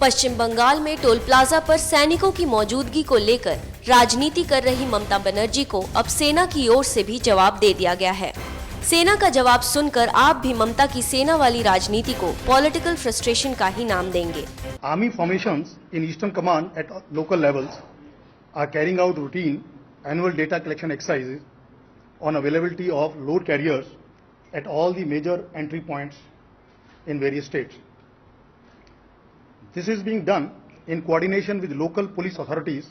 पश्चिम बंगाल में toll plaza पर सैनिकों की मौजूदगी को लेकर राजनीति कर रही ममता बनर्जी को अब सेना की ओर से भी जवाब दे दिया गया है। सेना का जवाब सुनकर आप भी ममता की सेना वाली राजनीति को पॉलिटिकल फ्रस्ट्रेशन का ही नाम देंगे। Army formations in Eastern Command at local levels are carrying out routine annual data collection exercises on availability of load carriers at all the major entry points in various states. This is being done in coordination with local police authorities.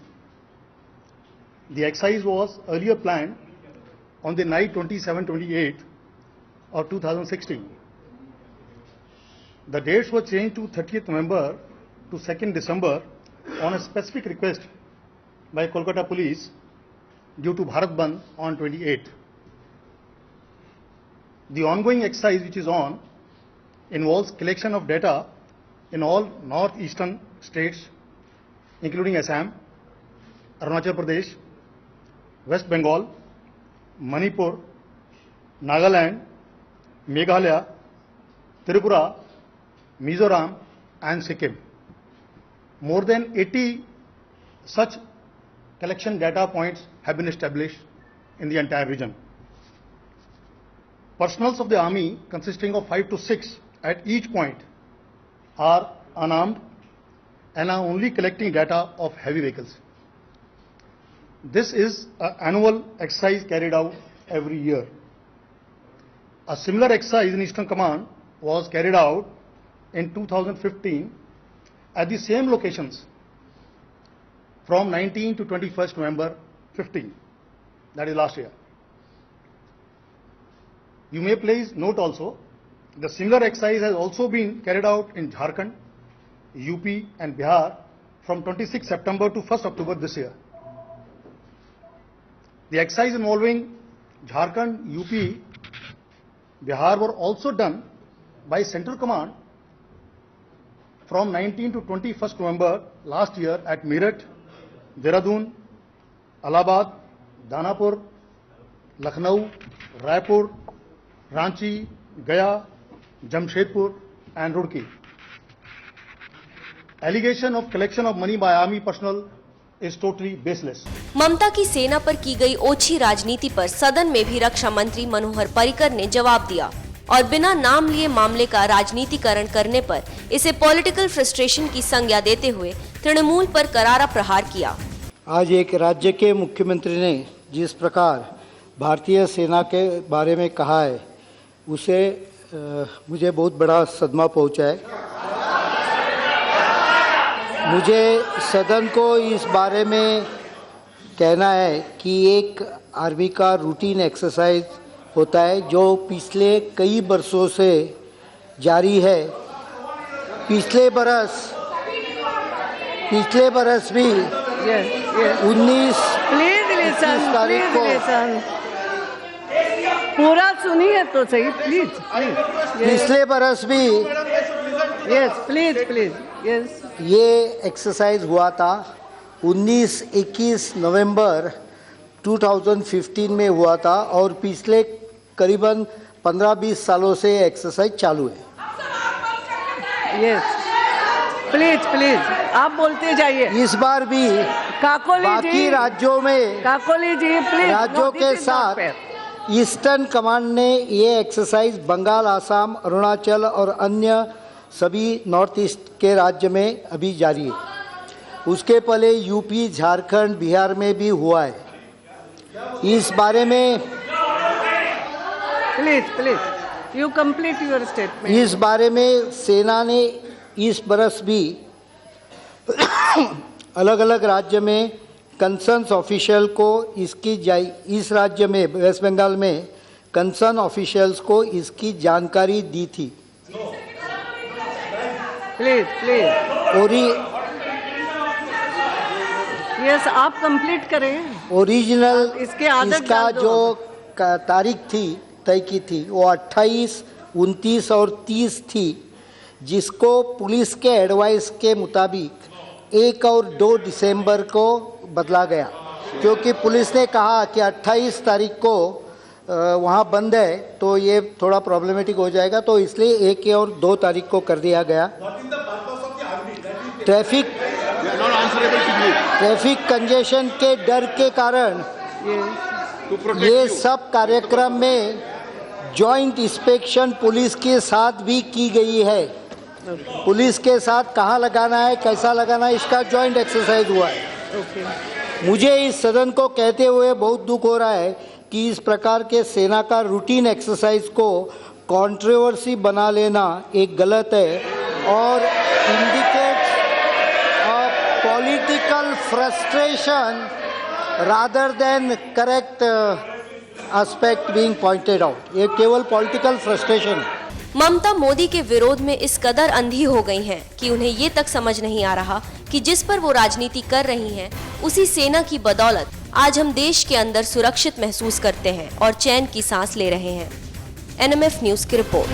The exercise was earlier planned on the night 27-28 of 2016. The dates were changed to 30th November to 2nd December on a specific request by Kolkata Police due to Bharat Bandh on 28. The ongoing exercise which is on involves collection of data in all northeastern states including Assam, Arunachal Pradesh, West Bengal, Manipur, Nagaland, Meghalaya, Tripura, Mizoram and Sikkim. More than 80 such collection data points have been established in the entire region. Personnels of the army consisting of 5 to 6 at each point are unarmed and are only collecting data of heavy vehicles. This is an annual exercise carried out every year. A similar exercise in Eastern Command was carried out in 2015 at the same locations from 19 to 21st November 15, that is last year. You may please note also, the similar exercise has also been carried out in Jharkhand, UP and Bihar from 26 September to 1st October this year. The exercise involving Jharkhand, UP, Bihar were also done by Central Command from 19 to 21st November last year at Meerut, Dehradun, Allahabad, Danapur, Lucknow, Raipur, Ranchi, Gaya, Jamshedpur and Roorkee. Allegation of collection of money by army personnel is totally baseless. ममता की सेना पर की गई ओछी राजनीति पर सदन में भी रक्षा मंत्री मनोहर पर्रिकर ने जवाब दिया और बिना नाम लिए मामले का राजनीतिकरण करने पर इसे पॉलिटिकल फ्रस्ट्रेशन की संज्ञा देते हुए तृणमूल पर करारा प्रहार किया। आज एक राज्य के मुख्यमंत्री ने जिस प्रकार भारतीय सेना के बारे में कहा है उसे मुझे बहुत बड़ा सदमा पहुंचा है। मुझे सदन को इस बारे में कहना है कि एक आर्मी का रूटीन एक्सरसाइज होता है जो पिछले कई बरसों से जारी है। पिछले बरस भी 19 तारीख को पूरा सुनिए तो सही प्लीज। पिछले बरस भी प्लीज ये एक्सरसाइज हुआ था। 19-21 नवंबर 2015 में हुआ था और पिछले करीबन 15-20 सालों से एक्सरसाइज चालू है। प्लीज आप बोलते जाइए। इस बार भी बाकी राज्यों में राज्यों के साथ ईस्टर्न कमांड ने ये एक्सरसाइज बंगाल, आसाम, अरुणाचल और अन्य सभी नॉर्थ ईस्ट के राज्य में अभी जारी है। उसके पहले यूपी, झारखंड, बिहार में भी हुआ है। इस बारे में please you complete your statement. इस बारे में सेना ने इस बरस भी अलग अलग राज्य में कंसर्न ऑफिशियल को इस राज्य में वेस्ट बंगाल में कंसर्न ऑफिशियल्स को इसकी जानकारी दी थी। प्लीज यस आप कंप्लीट करें। ओरिजिनल इसका जो तारीख थी तय की थी वो 28, 29 और 30 थी, जिसको पुलिस के एडवाइस के मुताबिक 1 और 2 दिसंबर को बदला गया, क्योंकि पुलिस ने कहा कि 28 तारीख को वहाँ बंद है तो ये थोड़ा प्रॉब्लमेटिक हो जाएगा, तो इसलिए 1 और 2 तारीख को कर दिया गया। ट्रैफिक कंजेशन के डर के कारण ये सब कार्यक्रम में जॉइंट इंस्पेक्शन पुलिस के साथ भी की गई है। पुलिस के साथ कहाँ लगाना है, कैसा लगाना है, इसका जॉइंट एक्सरसाइज हुआ है। मुझे इस सदन को कहते हुए बहुत दुख हो रहा है कि इस प्रकार के सेना का रूटीन एक्सरसाइज को कंट्रोवर्सी बना लेना एक गलत है और indicates political frustration rather than correct aspect being pointed out. ये केवल पॉलिटिकल फ्रस्ट्रेशन है। ममता मोदी के विरोध में इस कदर अंधी हो गई हैं कि उन्हें ये तक समझ नहीं आ रहा कि जिस पर वो राजनीति कर रही हैं, उसी सेना की बदौलत आज हम देश के अंदर सुरक्षित महसूस करते हैं और चैन की सांस ले रहे हैं। NMF न्यूज की रिपोर्ट।